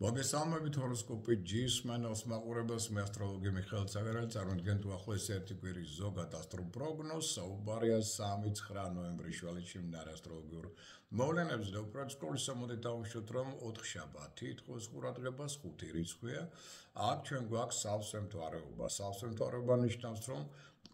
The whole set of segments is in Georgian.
მოგესალმებით ჰოროსკოპი ჯის მანავს მაყურებელს მე ასტროლოგი მიხეილ ცაგერელი წარმოგიდგენთ უახლოესი ერთი კვირის ზოგად ასტროპროგნოზს საუბარია 3-9 ნოემბრის შუალედში მდინარე ასტროლოგიურ მოვლენებზე და უბრალოდ სკოლის მოდით დავუშვათ რომ 4 შაბათი თხოვს ყურადღებას 5 რიცხვია აქ ჩვენ გვაქვს სავსემთვარეობა სავსემთვარეობა ნიშნავს რომ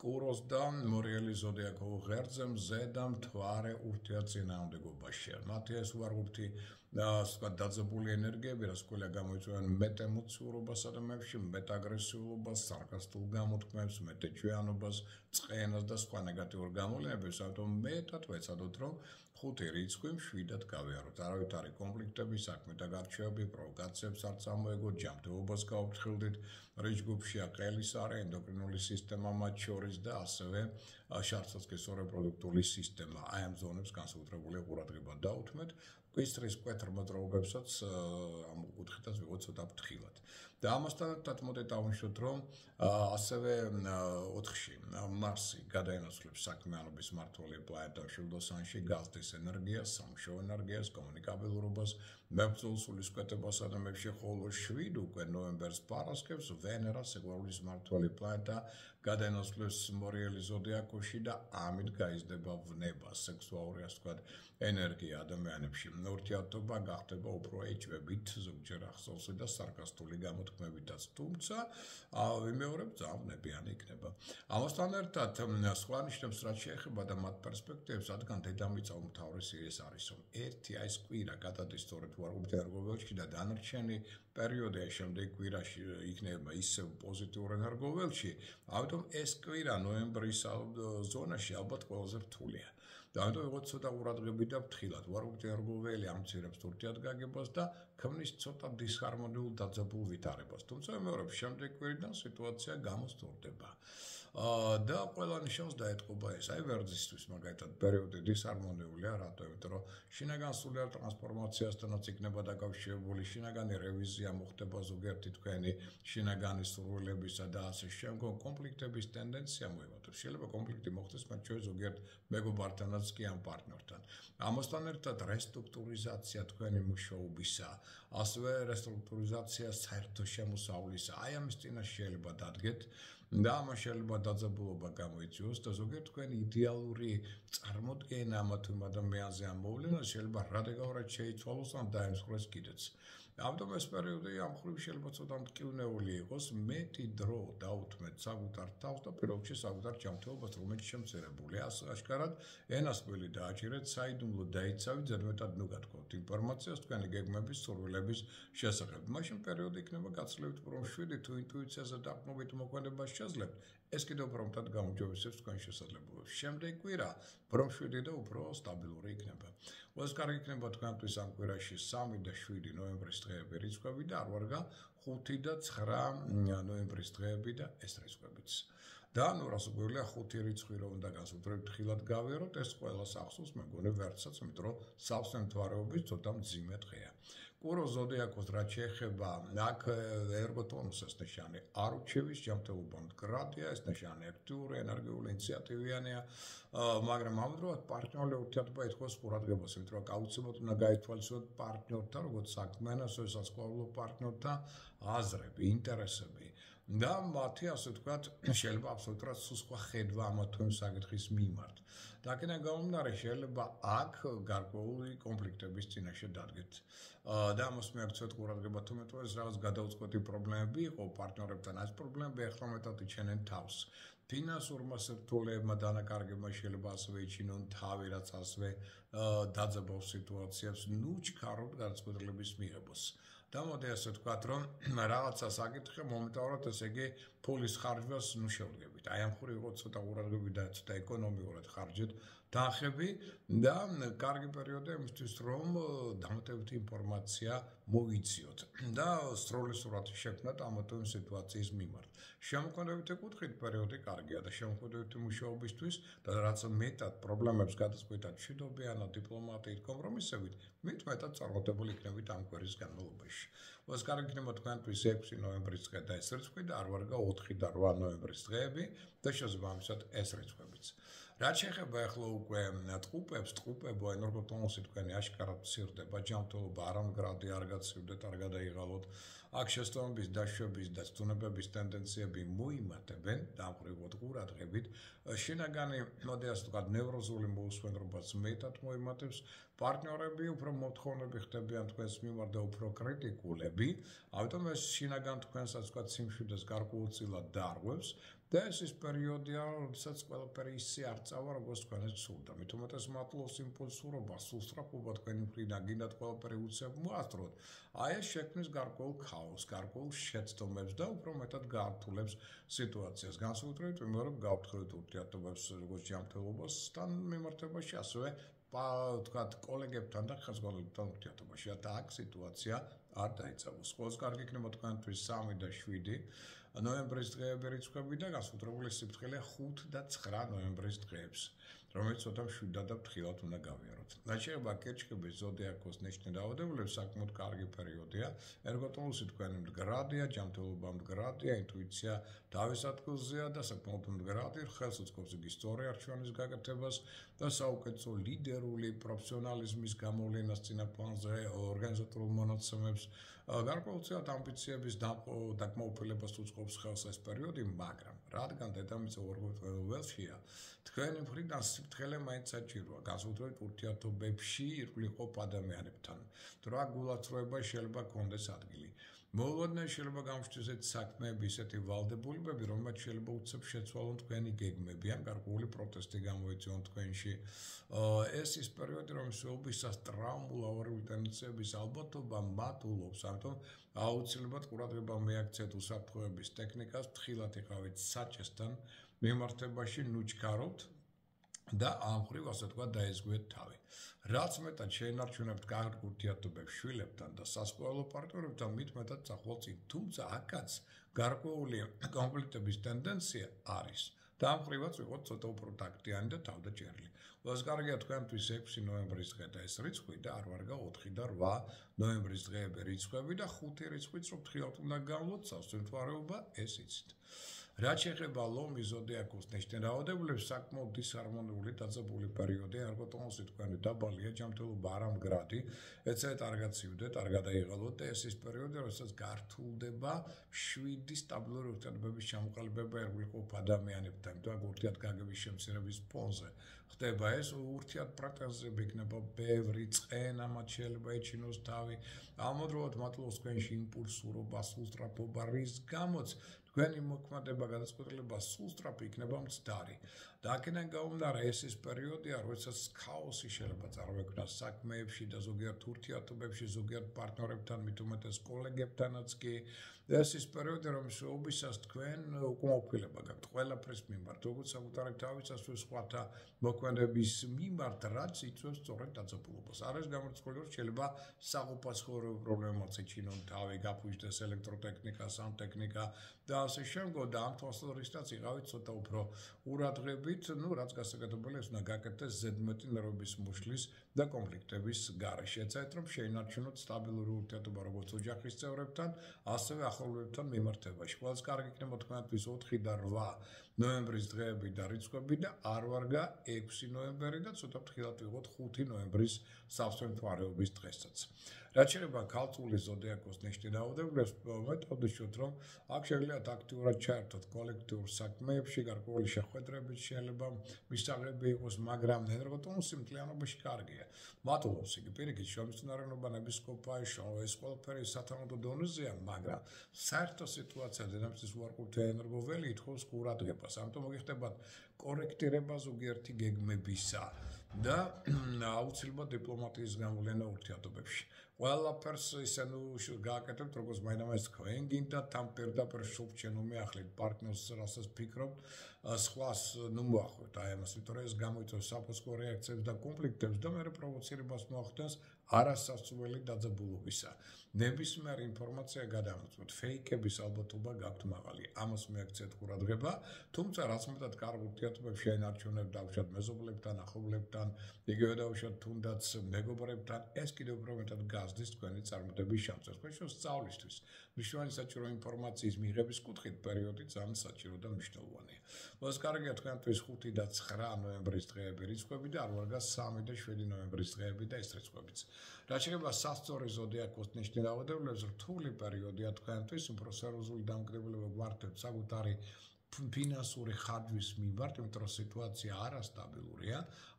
კუროს და მორიელი ზოდიაქო ღერძზე მზე და მთვარე ურთიერთწინააღმდეგობაშია მათი ეს უარყოფითი დაძაბული ენერგიები რაც ყველა გამოიწვევენ მეტ ემოციურობას ადამიანებში, მეტ აგრესიულობას, სარკასტულ გამოთქმებს, მეტ ეჩვეანობას, წყენას და სხვა ნეგატიურ გამოვლენებს, ამიტომ მეტად ვეცადოთ, რომ 5 რიცხვი 7-ად გავიაროთ. არავითარი კონფლიქტები, საქმე და გარჩევები, პროვოკაციებს არ წამოეგოთ, ჯანმრთელობას გაუფრთხილდით, რიჯ ჯგუფშია ყელის არე, ენდოკრინული სისტემა მათ შორის და ასევე შარცაცქისო რეპროდუქტიული სისტემა. აი ამ ზონებს განსაკუთრებული ყურადღება დაუთმეთ. კვისტრის მკვეთრ მოძრაობებსაც ამ კუთხითაც ვიღოთ ცოტა ფრთხილად. და ამასთან ერთად მოდით დავუშვათ, რომ ასევე 4-ში მარსი გადაინაცვლებს საქმიანობის მმართველი პლანეტა მშვილდოსანში, გაზდის ენერგიას, სამუშაო ენერგიას, კომუნიკაბილურობას, მებრძოლ სულისკვეთებას ადამიანებში, ხოლო 7 უკვე ნოემბერს პარასკევს ვენერა სიყვარულის მმართველი პლანეტა გადაინაცვლებს მორიელი ზოდიაქოში და ამით გაიზრდება ვნება, სექსუალური ასე ვთქვათ, ენერგია ადამიანებში. ურთიერთობა გახდება უფრო ეჭვებით, ზოგჯერ ახსოვსი და სარკასტული გამოთქმებითაც, თუმცა ვიმეორებ ძალიან ვნებიანი იქნება. ამასთან ერთად სხვა ნიშნებს რაც შეეხება და მათ პერსპექტივებს, რადგან დედამიწა უმთავრესი ეს არის, რომ ერთი აი ეს კვირა გადადის სწორედ უარყოფით ენერგოველში და დანარჩენი პერიოდი აი შემდეგ კვირაში იქნება ისევ პოზიტიურ ენერგოველში, ამიტომ ეს კვირა ნოემბრის ზონაში ალბათ ყველაზე რთულია. და ამიტომ ვიღოთ ცოტა ყურადღებით და ფრთხილად. უარყოფით ენერგოველი ამცირებს ურთიერთგაგებას და ქმნის ცოტა დისჰარმონიულ დაძაბულ ვითარებას. თუმცა მეორე შემდეგ კვირიდან სიტუაცია გამოსწორდება. და ყველა ნიშნავს დაეთყობა ეს. აი ვერძისთვის მაგალითად პერიოდი დისჰარმონიულია, რატო? იმიტომ რომ შინაგან სულიერ ტრანსფორმაციასთანაც იქნება დაკავშირებული, შინაგანი რევიზია მოხდება ზოგიერთი თქვენი შინაგანი სურვილებისა და ასე შემდგომ კონფლიქტების ტენდენცია მოემართოს. შეიძლება კონფლიქტი მოხდეს მათ შორის ზოგიერთ მეგობართანაც კი ამ პარტნიორთან. ამასთან ერთად რესტრუქტურიზაცია თქვენი მუშაობისა, ასევე რესტრუქტურიზაცია საერთო შემოსავლისა. აი ამის წინაშე შეიძლება დადგეთ და ამას შეიძლება დაძაბულობა გამოიწვიოს და ზოგიერთ თქვენი იდეალური წარმოდგენა ამა თუ იმ ადამიანზე ამ მოვლენას შეიძლება რადიკალურად შეიცვალოს ან დაემსხვრეს კიდეც. ამიტომ ეს პერიოდი ამ მხრივ შეიძლება ცოტა მტკივნეული იყოს, მეტი დრო დაუთმეთ საკუთარ თავს და პირველ რიგში საკუთარ ჯანმრთელობას, რომელიც შემცირებულია. აშკარად ენასკველი დააჭირეთ, საიდუმლო დაიცავით, ზედმეტად ნუ გათქვათ ინფორმაციას თქვენი გეგმების, სურვილების შესახებ. მაშინ პერიოდი იქნება გაცილებით უფრო მშვიდი, თუ ინტუიციაზე დაყრდნობით მოქმედებას შეძლებთ, ეს კიდევ უფრო მეტად გამოჯობესებს თქვენ შესაძლებლობებს. შემდეგ კვირა უფრო მშვიდი და უფრო სტაბილური იქნება. ყველას კარგი იქნება თქვენთვის ამ კვირაში 3 და 7 ნოემბრის დღეები რიცხვები და არ ვარგა 5 და 9 ნოემბრის დღეები და ეს რიცხვებიც. და ნუ რას გვიძლია 5 რიცხვი რომ უნდა განსაკუთრებით ხილად გავიაროთ, ეს ყველას ახსოვს მეგონი ვერცაც, იმიტომ რომ სავსემთვარეობის ცოტა მძიმე დღეა. კურო ზოდიაქოს რაც შეეხება, აქ ერგოტონუსის ნიშანი არ უჩევის ჯანმრთელობა მდგრადია, ეს ნიშანი აქტიური, ენერგიული, ინიციატივიანია, მაგრამ ამავდროულად პარტნიორული ურთიერთობა ითხოვს ყურადღებას, იმიტომ რომ აუცილებლად უნდა გაითვალისწინოთ პარტნიორთან, როგორც საქმიან, ასევე სასწავლო პარტნიორთან აზრები, ინტერესები და მათი ასე ვთქვათ, შეიძლება აბსოლუტურად სხვა ხედვა ამა თუ იმ საკითხის მიმართ. და აქედან გამომდინარე შეიძლება აქ გარკვეული კონფლიქტების წინაშე დადგეთ. და ამას მიაქცევთ ყურადღება, თუმცა ეს რაღაც გადაუწყვეტი პრობლემები იყო პარტნიორებთან, ეს პრობლემები ახლა მეტად იჩენენ თავს. ფინანსურმა სირთულეებმა დანაკარგებმა შეიძლება ასევე იჩინონ თავი, რაც ასევე დაძაბავს სიტუაციებს, ნუ ჩქარობთ გადაწყვეტილების მიღებას. და მოდი ასე ვთქვათ, რომ რაღაცა საკითხი მომენტალურად ესე იგი ფულის ხარჯვას ნუ შევდგებით. აი ამ ხური იყო ცოტა ყურადღებით და ცოტა ეკონომიურად ხარჯეთ დაახები და კარგი პერიოდი იმისთვის, რომ დამატებითი ინფორმაცია მოიციოთ და სროლისურად შექმნათ ამა თუ იმ სიტუაციის მიმართ. შემოქმედებითი კუთხით პერიოდი კარგია და შემოქმედებითი მუშაობისთვის და რაც მეტად პრობლემებს გადაწყვეტად მშვიდობიანად, დიპლომატიით, კომპრომისებით, მეტად წარმატებული იქნებით ამ კვირის განმავლობაში. ყველას კარგი იქნება თქვენთვის 6 ნოემბრის დღე და ეს რიცხვი და არ ვარგა 4 და 8 ნოემბრის დღეები და შესაბამისად ეს რიცხვებიც. რაც შეეხება ახლა უკვე ტყუპებო ენერგოტონუსი თქვენი აშკარად მცირდება, ჯანმრთელობა არამგრადი არ გაცივდეთ, არ გადაიღალოთ. აქ შესაბამის დაშვების და ცდუნებების ტენდენციები მოიმატებენ, დამყრივოთ ყურადღებით. შინაგანი, მოდი ასე ვთქვათ, ნევროზული მოусვენრობაც მეტად მოიმატებს. პარტნიორები უფრო მოთხოვნები ხდებიან თქვენს მიმართ და უფრო კრიტიკულები. ამიტომ ეს შინაგან თქვენსაც ვთქვათ სიმშვიდეს გარკვეულწილად დაარღვევს. და ეს ის პერიოდია, როდესაც ყველაფერი ისე არ წავა, როგორც თქვენ სურდა. მით უმეტეს მატლობს იმპულსურობა, სულსწრაფობა თქვენი მხრიდან, გინდათ ყველაფერი უცებ მოასწროთ. აი ეს შექმნის გარკვეულ ქაოსს, გარკვეულ შეცდომებს და უფრო მეტად გაართულებს სიტუაციას. განსაკუთრებით ვიმეორებ, რომ გავფრთხილეთ ურთიერთობებს როგორც ჯანმრთელობასთან მიმართებაში, ასევე ვთქვათ, კოლეგებთან და ხელმძღვანელებთან ურთიერთობაში. და აქ სიტუაცია არ დაიცავოს. ყველაზე კარგი იქნება თქვენთვის 3 და 7 ნოემბრის დღეები რიცხვები და განსაკუთრებული სიფრთხილე 5 და 9 ნოემბრის დღეებს, რომელიც ცოტა მშვიდად და ფრთხილად უნდა გავიაროთ. რაც შეეხება კერჩხების ზოდიაქოს ნიშნით დაავადებულებს, საკმაოდ კარგი პერიოდია. ენერგოტონუსი თქვენი მდგრადია, ჯანმრთელობა მდგრადია, ინტუიცია თავის ადგილზეა და საკმაოდ მდგრადი, ხელს უწყობს იგი სწორი არჩევანის გაკეთებას და საუკეთესო ლიდერული პროფესიონალიზმის გამოვლენას წინა პლანზე, ორგანიზატორულ მონაცემებს, გარკვეულწილად ამბიციების დაკმაყოფილებას უწყობს ხელს ეს პერიოდი, მაგრამ რადგან დედამიწა ორგანიზაცია თქვენი მხრიდან სიფრთხილე მაინც საჭიროა, განსაკუთრებით ურთიერთობებში ირგვლივ ადამიანებთან. თუ რა გულაცრუება შეიძლება კონდეს ადგილი. მოულოდნელი შეიძლება გამშვიდობოს ესეთი საქმეები, ისეთი ვალდებულებები, რომელმაც შეიძლება უცებ შეცვალონ თქვენი გეგმები, ან გარკვეული პროტესტი გამოიწვიონ თქვენში. ეს ის პერიოდი, რომელიც ობისას ტრაუმულ ავარიული ტენდენციების ალბათობა მატულობს, ამიტომ აუცილებლად ყურადღება მიაქცეთ უსაფრთხოების ტექნიკას, ფრთხილად იყავით საჭესთან მიმართებაში, ნუჩქარობთ და ამ მხრივ ასე თქვა დაიზღვიეთ თავი. რაც მეტად შეინარჩუნებთ კარგ ურთიერთობებს შვილებთან და სასწავლო პარტნიორებთან, მით მეტად წახვალ წინ. თუმცა აქაც გარკვეული კონფლიქტების ტენდენცია არის. და ამ მხრივაც ვიყოთ ცოტა უფრო ტაქტიანი და თავდაჭერილი. ყველაზე კარგია თქვენთვის 6 ნოემბრის დღე და ეს რიცხვი და არ ვარგა 4 და 8 ნოემბრის დღეები რიცხვები და 5 რიცხვიც რომ ფრთხილად უნდა გავლოთ, სასწრაფოება ეს იცით. რაც შეეხება ლომის ზოდიაქოს ნიშნით დაავადებულებს, საკმაოდ დისჰარმონიული დაძაბული პერიოდია, ენერგოტონუსი თქვენი დაბალია, ჯანმრთელობა არამგრადი, ეცეთ არ გაცივდეთ, არ გადაიღალოთ და ეს ის პერიოდია, როდესაც გართულდება 7 სტაბილური ურთიერთობების ჩამოყალიბება ირგვლივ ადამიანებთან, და ურთიერთგაგების შემცირების ფონზე. ხდება ეს ურთიერთპრეტენზიები იქნება ბევრი, წყენა მათ შეიძლება ეჩინოს თავი, ამავდროულად მატლობს თქვენში იმპულსურობა, სულსწრაფობა, რის გამოც თქვენი მოქმედება გადაწყვეტილება სულსწრაფი იქნება მცდარი. და აქედან გამომდინარე ეს ის პერიოდია, როდესაც ქაოსი შეიძლება წარმოექმნას საქმეებში და ზოგიერთ ურთიერთობებში, ზოგიერთ პარტნიორებთან, მით უმეტეს კოლეგებთანაც კი. ეს ის პერიოდია, რომელშიც ობისას თქვენ უკმაყოფილება გაქვთ ყველაფრის მიმართ, როგორც საკუთარი თავის, ასევე სხვათა მოქმედების მიმართ, რაც იწვევს სწორედ დაძაბულობას. არ არის გამორიცხული, რომ შეიძლება საყოფაცხოვრებო პრობლემებიც ეჩინონ თავი, გაფუჭდეს ელექტროტექნიკა, სანტექნიკა და ასე შემდგომ და ამ თვალსაზრისითაც იყავით ცოტა უფრო ყურადღებით, რაც გასაკეთებელი ეს უნდა გაკეთდეს ზედმეტი ნერვების მუშლის და კონფლიქტების გარეშე. ეცადეთ რომ შეინარჩუნოთ სტაბილური ურთიერთობა როგორც ოჯახის წევრებთან, ასევე ახლობლებთან მიმართებაში. ყველაზე კარგი იქნება თქვენთვის 4 და 8 ნოემბრის დღეები და რიცხვები და არ ვარგა 6 ნოემბერი და ცოტა ფრთხილად ვიყოთ 5 ნოემბრის სავსე მთვარეობის დღესაც. რაც შეეხება ქალწულის ზოდიაქოს ნიშნით დაავადებულებს, მეთოდიშოთ რომ აქ შეგიძლიათ აქტიურად ჩაერთოთ კოლექტიურ საქმეებში, გარკვეული შეხვედრებით შეიძლება მისაღები იყოს, მაგრამ ენერგოტონუსი მთლიანობაში კარგია. მატულობს იგი პირიქით შრომისწინარენობა, ნებისყოფაში, ეს ყველაფერი სათანადო დონეზეა, მაგრამ საერთო სიტუაცია დედამიწის უარყოფითი ენერგოველი ითხოვს ყურადღებას. ამიტომ მოგიხდებათ კორექტირება ზოგიერთი გეგმებისა და აუცილებლად დიპლომატიის გამოვლენა ურთიერთობებში. ყველაფერს ისე გააკეთებთ, როგორც მაინც თქვენ გინდათ ამ პირდაპირ შუბჩენ უმეახლეთ პარტნიორს, რასაც ფიქრობთ, სხვას მოახოთ. აი ამას, იმიტომ რომ ეს გამოიწვევს საფოსკო რეაქციებს და კონფლიქტებს და მეორე პროვოცირებას მოახდენს არასასწრებელი დაძაბულობისა. ნებისმიერ ინფორმაცია გადამოწმოთ, ფეიქების ალბათობა გაქვთ მაღალი. ამას მიაქცეთ ყურადღება, თუმცა რაც მეტად კარგ ურთიერთობებს შეენარჩუნებთ დავუშვათ მეზობლებთან, ახლობლებთან, იგივე დავუშვათ თუნდაც მეგობრებთან, ეს კიდევ უფრო მეტად გაზრდის თქვენი წარმატების შანსებს. ხო, სწავლისთვის მნიშვნელოვანი საჭირო ინფორმაციის მიღების კუთხით პერიოდი ძალიან საჭირო და მნიშვნელოვანია. მოსს კარგია თქვენთვის 5 და 9 ნოემბრის დღეები რიცხვები და არ ვარ გას 3 და 7 ნოემბრის დღეები და ეს რიცხვებიც. რაც შეეხება სასწორი ზოდიაქოს ნიშნავადებლებს, რთული პერიოდია თქვენთვის, უფრო სერიოზული დამოკიდებულება გვართებთ საკუთარი ფინანსური ხარჯვის მიმართ, იმიტომ რომ სიტუაცია არასტაბილურია,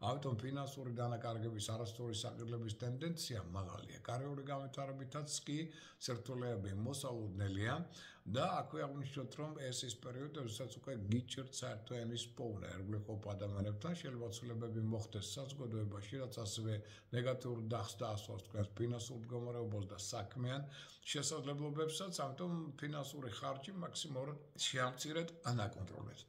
ამიტომ ფინანსური დანაკარგების არასწორი საყიდლების ტენდენცია მაღალია. კარიერული განვითარებითაც კი სირთულეები მოსალოდნელია და აქვე აღნიშნოთ, რომ ეს ის პერიოდი, როდესაც უკვე გიჭირთ საერთო ენის პოვნა ერგული ყოფ ადამიანებთან, შეიძლება ცვლილებები მოხდეს საზოგადოებაში, რაც ასევე ნეგატიურ დახს დაასვას თქვენს ფინანსურ მდგომარეობას და საქმიან შესაძლებლობებსაც, ამიტომ ფინანსური ხარჯი მაქსიმალურად შეამცირეთ ან აკონტროლეთ.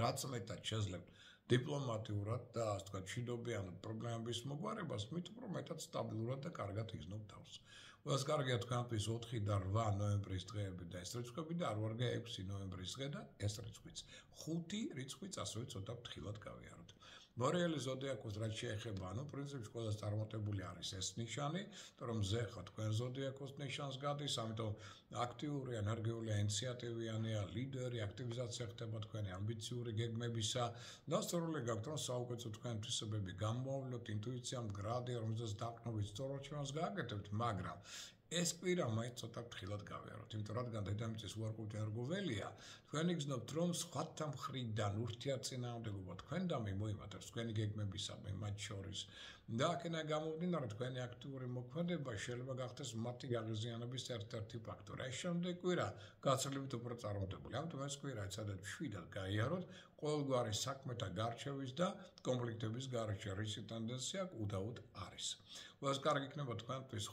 რაც მეტად შეძლებთ დიპლომატიურად და ასე ვთქვათ, მშვიდობიანად პრობლემების მოგვარებას, მით უფრო მეტად სტაბილურად და კარგად იგრძნობთ თავს. ყველას კარგია თქვენთვის 4 და 8 ნოემბრის დღეები და ეს რიცხვები და არ ვარგა 6 ნოემბრის დღე და ეს რიცხვიც. 5 რიცხვიც ასევე ცოტა ფრთხილად გავიაროთ. მორიელი ზოდიაქოს რაც შეეხება, ანუ პრინციპში ყველას წარმატებული არის ეს ნიშანი, რომ ზეხა თქვენ ზოდიაქოს ნიშანს გადის, ამიტომ აქტიური, ენერგიული, ინიციატივიანია, ლიდერი, აქტივიზაცია ხდება თქვენი ამბიციური გეგმებისა და სწორული გაქვთ, რომ საუკეთესო თქვენ თვისებები გამოავლოთ, ინტუიცია მდგრადია, რომელზეც დაყრდნობით სწორად ჩვენს გააკეთებთ, მაგრამ ეს კვირა მაინც ცოტა ფრთხილად გავიაროთ, იმიტომ რადგან დედამიწის უარყოფითი ენერგოველია, თქვენ იგრძნობთ, რომ სხვათა მხრიდან ურთიერთწინააღმდეგობა თქვენდამე მოიმატებს თქვენი გეგმებისადმი მათ შორის და აქედან გამომდინარე თქვენი აქტიური მოქმედება შეიძლება გახდეს მათი გაღიზიანების ერთ-ერთი ფაქტორი. ეს შემდეგ კვირა გაცილებით უფრო წარმატებული. ამიტომ ეს კვირა სადაც მშვიდად გაიაროთ, ყოველგვარი საქმეთა გარჩევის და კონფლიქტების გარეშე, რისი ტენდენცია უდაოდ არის. ყველას კარგი იქნება თქვენთვის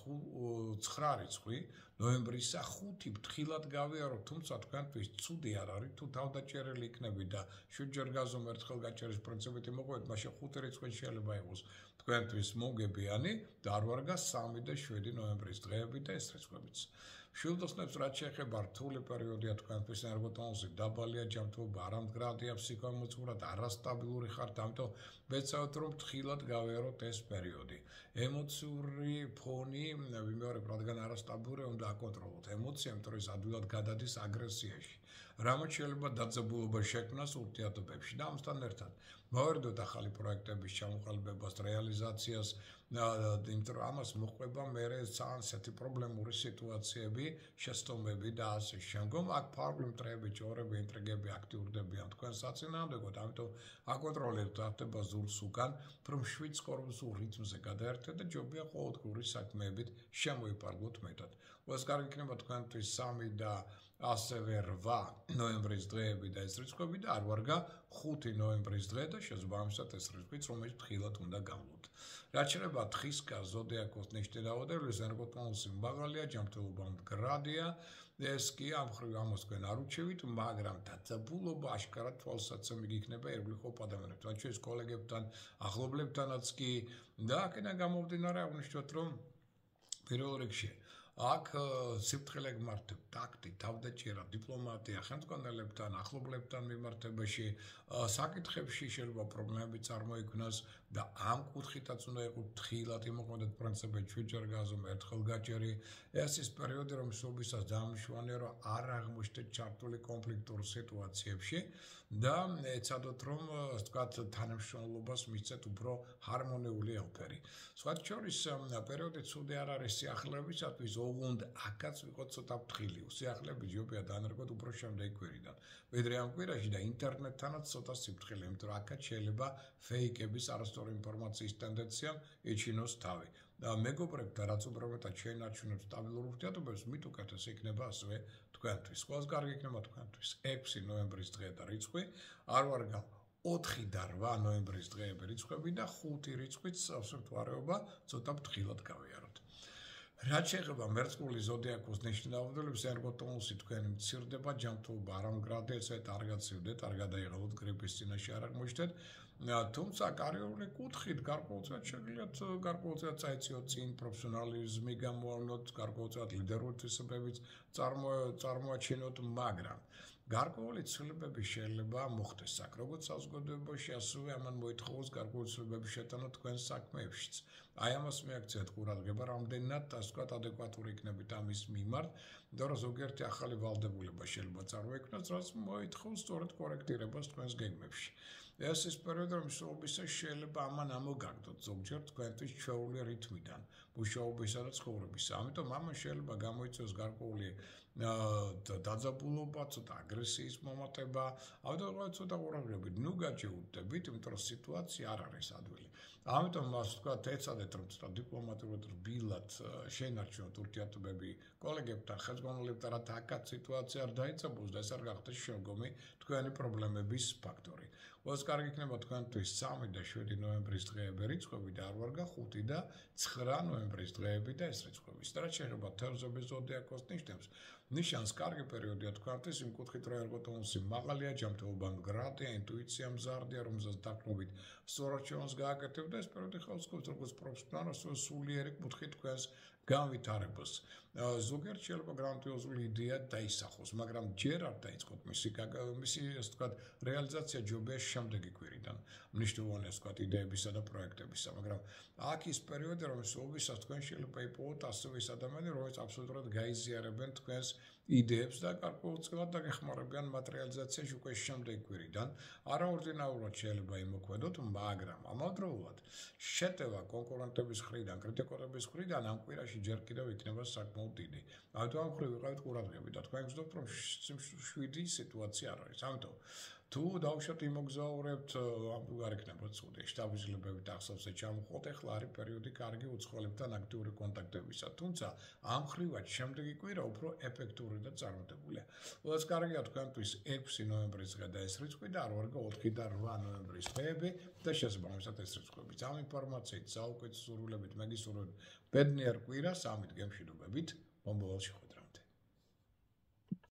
9 რიცხვი, ნოემბრისა 5 ფრთხილად გავიაროთ, თუმცა თქვენთვის ცუდი არ არის, თუ თავდაჭერილი იქნებით და 7 ჯერ გაზომ ერთხელ გაჭერის პრინციპით იმოყვეთ, მაშინ 5 რიცხვი შეიძლება იყოს თქვენთვის მოგებიანი და არ ვარგა 3 და 7 ნოემბრის დღეები და ეს რიცხვებიც. შილდოსნებს რაც შეეხება რთული პერიოდია თქვენთვის ენერგოტონუსი დაბალია, ჯანმრთელობა არამდგრადია, ფსიქოემოციურად არასტაბილური ხართ, ამიტომ ვეცადოთ რომ ფრთხილად გავიაროთ ეს პერიოდი. ემოციური ფონი ვიმეორებ, რადგან არასტაბილურია, უნდა აკონტროლოთ ემოციები, იმიტომ რომ ეს ადვილად გადადის აგრესიაში. რამაც შეიძლება დაძაბულობა შექმნას ურთიერთობებში და ამასთან ერთად მოვერდოთ ახალი პროექტების ჩამოყალიბებას, რეალიზაციას, იმიტომ რომ ამას მოყვება მერე ძალიან ასეთი პრობლემური სიტუაციები, შეცდომები და ასე შემდგომ. აქ ფარგლი მტრები, ჭორები, ინტრიგები აქტიურდებიან თქვენ საწინააღმდეგოდ, ამიტომ აკონტროლებთ ახდება ზურს უკან, რომ შვიდ სკორბსულ რიტმზე გადაერთეთ და ჯობია ყოველდღიური საქმეებით შემოიფარგლოთ მეტად. ყველას კარგი იქნება თქვენთვის 3 და ასევე 8 ნოემბრის დღეები და ეს რიცხვები და არ ვარგა 5 ნოემბრის დღე და შესაბამისად ეს რიცხვიც, რომელიც ფრთხილად უნდა გამლოთ. რაც შეეხება თხისკა ზოდიაქოს ნიშნავადებლებს, ენერგოტონუსი მაღალია, ჯანმრთელობა მდგრადია, ეს კი ამ ხრივ ამას თქვენ არ უჩევით, მაგრამ დაძაბულობა აშკარად თვალსაცემი იქნება ერგული ყოფ ადამიანებთან, მათ შორის კოლეგებთან, ახლობლებთანაც კი და აქედან გამომდინარე აღნიშნოთ, რომ პირველ რიგში აქ სიფრთხილე გმართებ, ტაქტი, თავდაჭერა, დიპლომატია, ხელმძღვანელებთან, ახლობლებთან მიმართებაში, საკითხებში შეიძლება პრობლემები წარმოიქმნას და ამ კუთხითაც უნდა იყოს ფრთხილად იმოქმედოთ პრინციპით 7 ჯერ გაზომ ერთხელ გაჭერი. ეს ის პერიოდი, რომ მსუბისას დამშვანია, რომ არ აღმოჩნდეთ ჩართული კონფლიქტურ სიტუაციებში და ეცადოთ, რომ ასე ვთქვათ, თანამშრომლობას მისცეთ უფრო ჰარმონიული ელფერი. სხვათა შორის პერიოდი ცუდი არ არის სიახლეებისათვის, ოღონდ აქაც ვიყოთ ცოტა ფრთხილი. სიახლეები ჯობია დაანერგოთ უფრო შემდეგი კვირიდან. ვიდრე ამ კვირაში და ინტერნეტთანაც ცოტა სიფრთხილე, იმიტომ რომ აქაც შეიძლება ფეიქების არასწორი ინფორმაციის ტენდენციამ იჩინოს თავი. და მეგობრებთან რაც უფრო მეტად შეენარჩუნებთ სტაბილურ ურთიერთობებს, მით უკეთესი იქნება ასევე თქვენთვის. ყველას კარგი იქნება თქვენთვის 6 ნოემბრის დღე და რიცხვი, არ ვარგა 4 და 8 ნოემბრის დღეები რიცხვები და 5 რიცხვიც სავსე მთვარეობა ცოტა ფრთხილად გავიაროთ. რაც შეეხება მერწყული ზოდიაქოს ნიშნავებებს, ერგოტონუსი თქვენი მცირდება, ჯანმრთელობა არ ამგრადეთ, არ გაცივდეთ, არ გადაიღალოთ გრიპის წინაშე არ აღმოჩნდეთ. თუმცა კარიერული კუთხით გარკვეულწილად შეგიძლიათ გარკვეულწილად წაეციოთ წინ პროფესიონალიზმი გამოავლინოთ, გარკვეულწილად ლიდერული თვისებებიც წარმოაჩინოთ, მაგრამ გარკვეული ცვლილებები შეიძლება მოხდეს აქ, როგორც საზოგადოებაში, ასევე ამან მოითხოვოს გარკვეული ცვლილებების შეტანა თქვენს საქმეებშიც. Აი ამას მიაქციეთ ყურადღება, რამდენად ასე ვთქვათ, ადეკვატური იქნებით ამის მიმართ, იმიტომ რომ ზოგიერთი ახალი ვალდებულება შეიძლება წარმოიქმნას, რაც მოითხოვს სწორედ კორექტირებას თქვენს გეგმებში. ეს ის პერიოდი, რომ მსვლელობისას შეიძლება ამან ამოგაგდოთ ზოგჯერ თქვენთვის ჩვეული რითმიდან, მუშაობისა და ცხოვრებისა. ამიტომ ამან შეიძლება გამოიწვიოს გარკვეული დაძაბულობა, ცოტა აგრესიის მომატება, ამიტომ ცოტა ყურადღებით ნუ გაჩეუდებით, იმიტომ რომ სიტუაცია არ არის ადვილი. ამიტომ მას ვთქვათ, ეცადეთ რომ ცოტა დიპლომატიურად რბილად შეინარჩუნოთ ურთიერთობები კოლეგებთან, ხელმძღვანელებთან, რათა აქაც სიტუაცია არ დაიწყებოს და ეს არ გახდეს შემდგომი თქვენი პრობლემების ფაქტორი. Os კარგი იქნება თქვენთვის 3 და 7 ნოემბრის დღეები რიცხვები და არ ვარ გა 5 და 9 ნოემბრის დღეები და ეს რიცხვები. რაც შეეხება თევზების ზოდიაქოს ნიშნებს, ნიშანს კარგი პერიოდია თქვენთვის იმ კუთხით, რომ ერგოტონუსი მაღალია, ჯანმრთელობა მდგრადია, ინტუიცია მზარდია, რომელსაც დაახლოებით სწორად შევანს გააკეთებ და ეს პერიოდი ხელსგობს როგორც პროფესიონალს, ასევე სულიერი კუთხით თქვენს განვითარებას. ზოგიერთ შეიძლება გრანდიოზული იდეა დაისახოს, მაგრამ ჯერ არ დაიწყოთ მისი ასე ვთქვათ, რეალიზაცია ჯობია შემდეგი კვირიდან. მნიშვნელოვანია ასე ვთქვათ, იდეებისა და პროექტებისა, მაგრამ აქ ის პერიოდი, რომელსაც თქვენ შეიძლება იპოვოთ ასევე ის ადამიანები, რომლებიც აბსოლუტურად გაიზიარებენ თქვენს იდეებს და გარკვეულწილად დაგეხმარებიან მათ რეალიზაციაში უკვე შემდეგი კვირიდან. არაორდინარულად შეიძლება იმოქმედოთ, მაგრამ ამავდროულად შეტევა კონკურენტების მხრიდან, კრიტიკოსების მხრიდან ამ კვირაში ჯერ კიდევ იქნება საკმაოდ დიდი. ამიტომ ამ მხრივ ვიყავით ყურადღებით და თქვენ გძნობთ, რომ 7 სიტუაცია არ არის. ამიტომ თუ დავუშვათ იმოგზაურებთ, არ იქნება ცუდი. შტაბის-ლებებით ახსოვს ჩამოხოთ, ეხლა არის პერიოდი კარგი უცხოელებთან აქტიური კონტაქტებისა. თუმცა ამ მხრივაც შემდეგი კვირა უფრო ეფექტური და წარმატებულია. ყველას კარგია თქვენთვის 6 ნოემბრის დღე და ეს რიცხვი და არ ვარ გა 4 და 8 ნოემბრის დღეები და შესაბამისად ეს რიცხვები. ამ ინფორმაციით, საუკეთესო სურვილებით, მეგისურვებთ ბედნიერ კვირას, ამით გემშვიდობებით, მომავალში